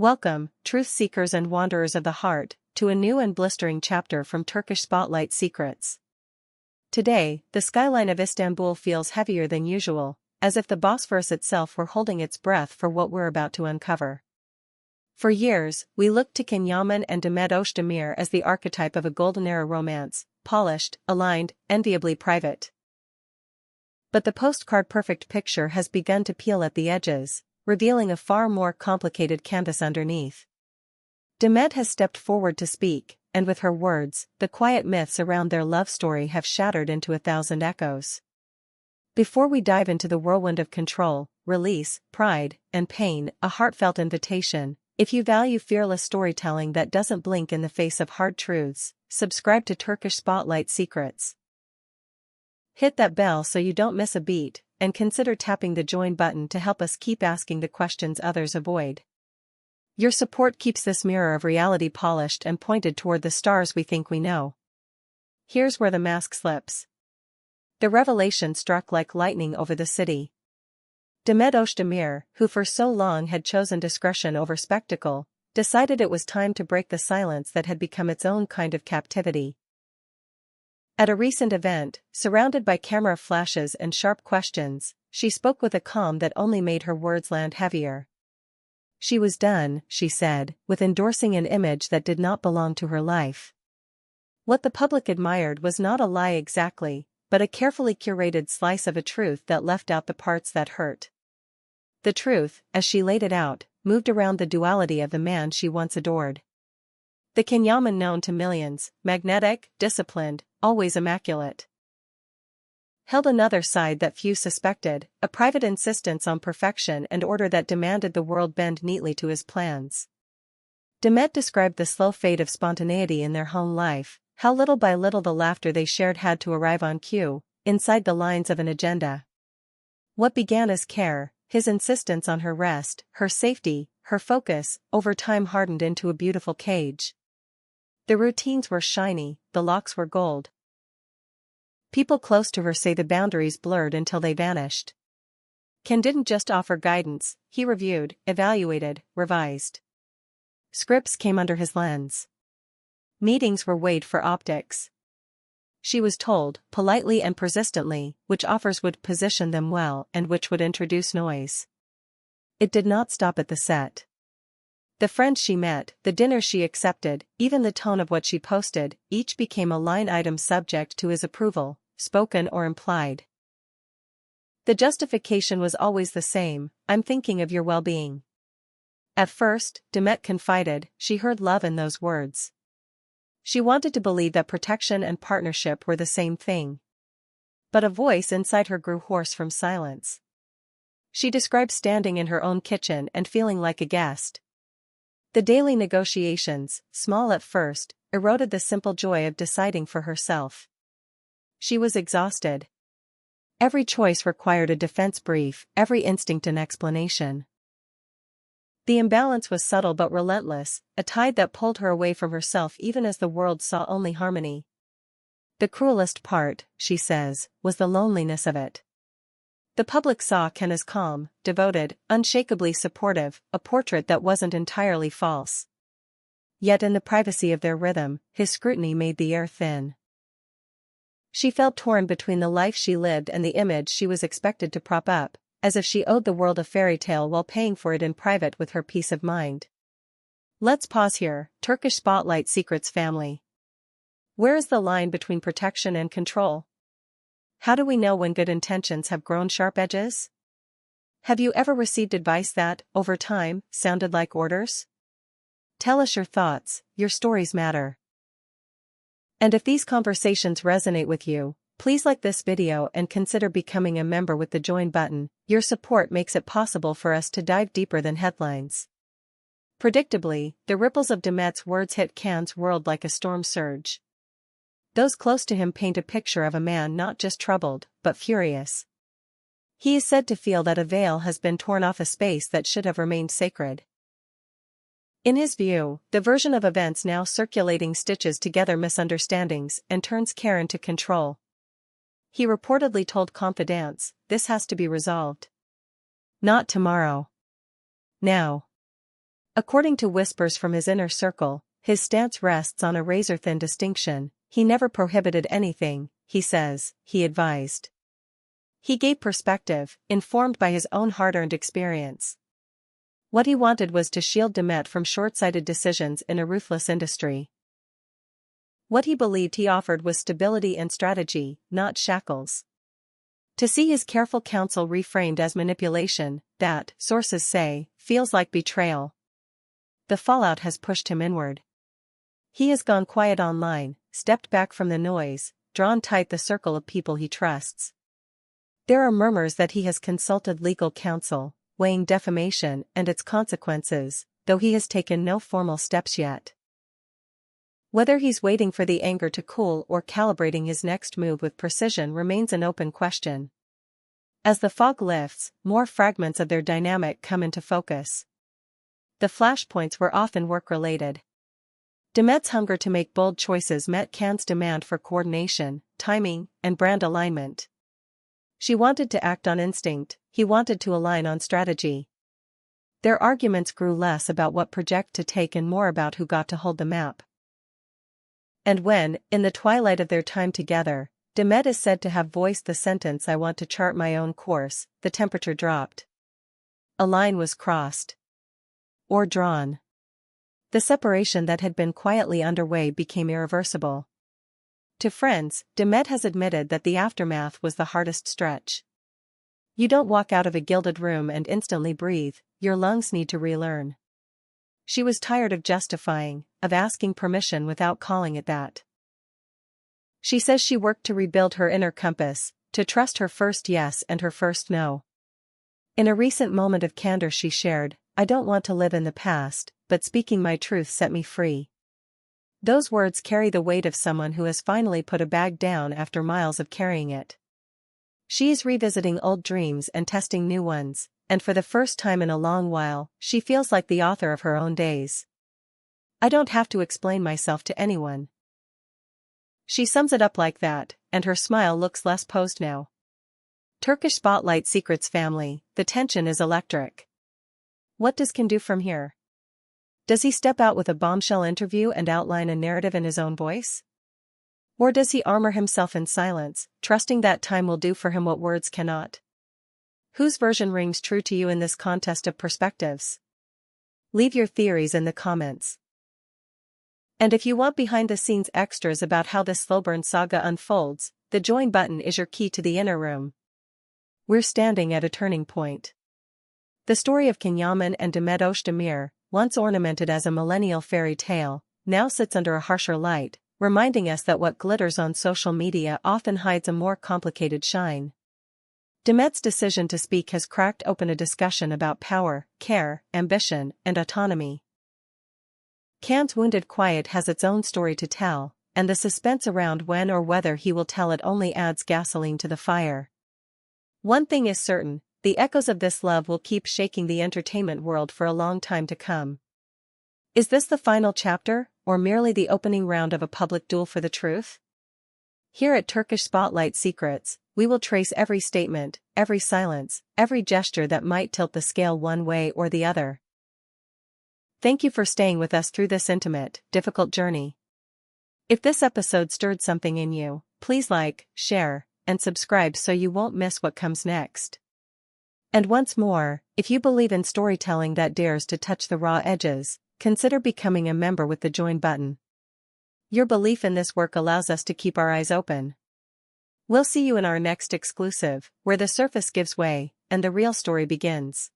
Welcome, truth seekers and wanderers of the heart, to a new and blistering chapter from Turkish Spotlight Secrets. Today, the skyline of Istanbul feels heavier than usual, as if the Bosphorus itself were holding its breath for what we're about to uncover. For years, we looked to Yaman and Demet Özdemir as the archetype of a golden-era romance, polished, aligned, enviably private. But the postcard-perfect picture has begun to peel at the edges, revealing a far more complicated canvas underneath. Demet has stepped forward to speak, and with her words, the quiet myths around their love story have shattered into 1,000 echoes. Before we dive into the whirlwind of control, release, pride, and pain, a heartfelt invitation: if you value fearless storytelling that doesn't blink in the face of hard truths, subscribe to Turkish Spotlight Secrets. Hit that bell so you don't miss a beat, and consider tapping the join button to help us keep asking the questions others avoid. Your support keeps this mirror of reality polished and pointed toward the stars we think we know. Here's where the mask slips. The revelation struck like lightning over the city. Demet Özdemir, who for so long had chosen discretion over spectacle, decided it was time to break the silence that had become its own kind of captivity. At a recent event, surrounded by camera flashes and sharp questions, she spoke with a calm that only made her words land heavier. She was done, she said, with endorsing an image that did not belong to her life. What the public admired was not a lie exactly, but a carefully curated slice of a truth that left out the parts that hurt. The truth, as she laid it out, moved around the duality of the man she once adored. The Yaman known to millions, magnetic, disciplined, always immaculate, held another side that few suspected, a private insistence on perfection and order that demanded the world bend neatly to his plans. Demet described the slow fade of spontaneity in their home life, how little by little the laughter they shared had to arrive on cue, inside the lines of an agenda. What began as care, his insistence on her rest, her safety, her focus, over time hardened into a beautiful cage. The routines were shiny, the locks were gold. People close to her say the boundaries blurred until they vanished. Ken didn't just offer guidance, he reviewed, evaluated, revised. Scripts came under his lens. Meetings were weighed for optics. She was told, politely and persistently, which offers would position them well and which would introduce noise. It did not stop at the set. The friends she met, the dinners she accepted, even the tone of what she posted, each became a line item subject to his approval, spoken or implied. The justification was always the same: I'm thinking of your well-being. At first, Demet confided, she heard love in those words. She wanted to believe that protection and partnership were the same thing. But a voice inside her grew hoarse from silence. She described standing in her own kitchen and feeling like a guest. The daily negotiations, small at first, eroded the simple joy of deciding for herself. She was exhausted. Every choice required a defense brief, every instinct an explanation. The imbalance was subtle but relentless, a tide that pulled her away from herself even as the world saw only harmony. The cruelest part, she says, was the loneliness of it. The public saw Ken as calm, devoted, unshakably supportive, a portrait that wasn't entirely false. Yet in the privacy of their rhythm, his scrutiny made the air thin. She felt torn between the life she lived and the image she was expected to prop up, as if she owed the world a fairy tale while paying for it in private with her peace of mind. Let's pause here, Turkish Spotlight Secrets family. Where is the line between protection and control? How do we know when good intentions have grown sharp edges? Have you ever received advice that, over time, sounded like orders? Tell us your thoughts, your stories matter. And if these conversations resonate with you, please like this video and consider becoming a member with the join button. Your support makes it possible for us to dive deeper than headlines. Predictably, the ripples of Demet's words hit Ken's world like a storm surge. Those close to him paint a picture of a man not just troubled, but furious. He is said to feel that a veil has been torn off a space that should have remained sacred. In his view, the version of events now circulating stitches together misunderstandings and turns care into control. He reportedly told Confidence, "This has to be resolved. Not tomorrow. Now." According to whispers from his inner circle, his stance rests on a razor-thin distinction. He never prohibited anything, he says, he advised. He gave perspective, informed by his own hard-earned experience. What he wanted was to shield Demet from short-sighted decisions in a ruthless industry. What he believed he offered was stability and strategy, not shackles. To see his careful counsel reframed as manipulation, that, sources say, feels like betrayal. The fallout has pushed him inward. He has gone quiet online, stepped back from the noise, drawn tight the circle of people he trusts. There are murmurs that he has consulted legal counsel, weighing defamation and its consequences, though he has taken no formal steps yet. Whether he's waiting for the anger to cool or calibrating his next move with precision remains an open question. As the fog lifts, more fragments of their dynamic come into focus. The flashpoints were often work-related. Demet's hunger to make bold choices met Can's demand for coordination, timing, and brand alignment. She wanted to act on instinct, he wanted to align on strategy. Their arguments grew less about what project to take and more about who got to hold the map. And when, in the twilight of their time together, Demet is said to have voiced the sentence, "I want to chart my own course," the temperature dropped. A line was crossed. Or drawn. The separation that had been quietly underway became irreversible. To friends, Demet has admitted that the aftermath was the hardest stretch. You don't walk out of a gilded room and instantly breathe, your lungs need to relearn. She was tired of justifying, of asking permission without calling it that. She says she worked to rebuild her inner compass, to trust her first yes and her first no. In a recent moment of candor she shared, "I don't want to live in the past, but speaking my truth set me free." Those words carry the weight of someone who has finally put a bag down after miles of carrying it. She is revisiting old dreams and testing new ones, and for the first time in a long while, she feels like the author of her own days. "I don't have to explain myself to anyone." She sums it up like that, and her smile looks less posed now. Turkish Spotlight Secrets family, the tension is electric. What does Can do from here? Does he step out with a bombshell interview and outline a narrative in his own voice? Or does he armor himself in silence, trusting that time will do for him what words cannot? Whose version rings true to you in this contest of perspectives? Leave your theories in the comments. And if you want behind-the-scenes extras about how this slow-burn saga unfolds, the join button is your key to the inner room. We're standing at a turning point. The story of Yaman and Demet Özdemir, once ornamented as a millennial fairy tale, now sits under a harsher light, reminding us that what glitters on social media often hides a more complicated shine. Demet's decision to speak has cracked open a discussion about power, care, ambition, and autonomy. Can's wounded quiet has its own story to tell, and the suspense around when or whether he will tell it only adds gasoline to the fire. One thing is certain, the echoes of this love will keep shaking the entertainment world for a long time to come. Is this the final chapter, or merely the opening round of a public duel for the truth? Here at Turkish Spotlight Secrets, we will trace every statement, every silence, every gesture that might tilt the scale one way or the other. Thank you for staying with us through this intimate, difficult journey. If this episode stirred something in you, please like, share, and subscribe so you won't miss what comes next. And once more, if you believe in storytelling that dares to touch the raw edges, consider becoming a member with the join button. Your belief in this work allows us to keep our eyes open. We'll see you in our next exclusive, where the surface gives way, and the real story begins.